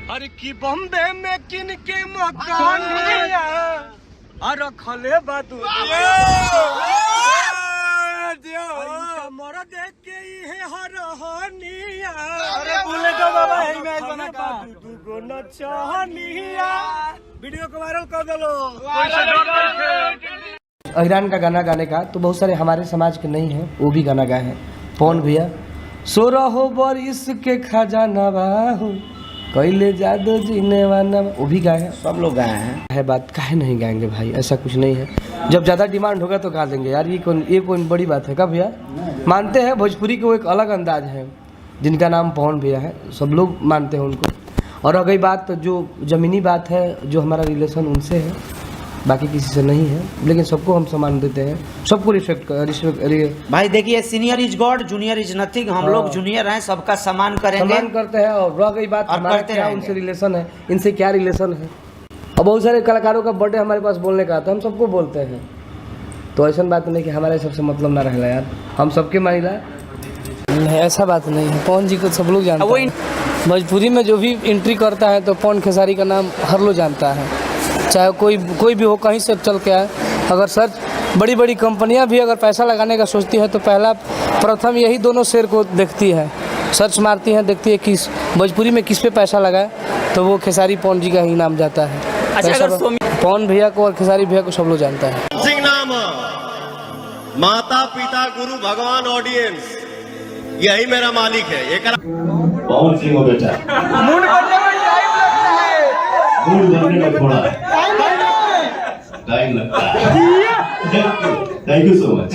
अरे की बॉम्बे में किन के मकान और खले बातू मोरा देख के है हरहनिया अरे बोले तो बाबा यही मैच बना का दुगो नचनिया वीडियो को वायरल कर दलो। ईरान का गाना गाने का तो बहुत सारे हमारे समाज के नहीं है, वो भी गाना गाए हैं। पवन भैया सो रहो बरिस के खजाना बाहू कैले जादू जीने वाला, वो भी गाए हैं, सब लोग गाए हैं। है बात काहे नहीं गाएंगे भाई, ऐसा कुछ नहीं है। जब ज़्यादा डिमांड होगा तो गा देंगे यार, ये कोई बड़ी बात है क्या भैया। मानते हैं भोजपुरी को एक अलग अंदाज है, जिनका नाम पवन भैया है, सब लोग मानते हैं उनको। और अगर बात जो ज़मीनी बात है, जो हमारा रिलेशन उनसे है, बाकी किसी से नहीं है, लेकिन सबको हम सम्मान देते हैं, सबको रिस्पेक्ट भाई देखिए, senior is God, junior is nothing. हम लोग जूनियर हैं, सबका सम्मान करेंगे, सम्मान करते हैं। और रह गई बात हमारा क्या उनसे रिलेशन है, इनसे क्या रिलेशन है। और बहुत सारे कलाकारों का बर्थडे हमारे पास बोलने का आता है, हम सबको बोलते हैं। तो ऐसा बात नहीं कि हमारे सबसे मतलब ना रहेगा यार, हम सबके मानिला नहीं, ऐसा बात नहीं है। पवन जी को सब लोग जानते हैं, भोजपुरी में जो भी एंट्री करता है तो पवन खेसारी का नाम हर लोग जानता है, चाहे कोई भी हो, कहीं से चल के आए। अगर सर्च बड़ी बड़ी कंपनियां भी अगर पैसा लगाने का सोचती है तो प्रथम यही दोनों शेर को देखती है, सर्च मारती है, देखती है कि भोजपुरी में किस पे पैसा लगाए, तो वो खेसारी पवन जी का ही नाम जाता है। पवन भैया को और खेसारी भैया को सब लोग जानता है। सिंह नाम, माता पिता गुरु भगवान ऑडियंस, यही मेरा मालिक है। ये पवन सिंह हो बेटा, मूड बनने में थोड़ा टाइम लगता है। Thank you so much.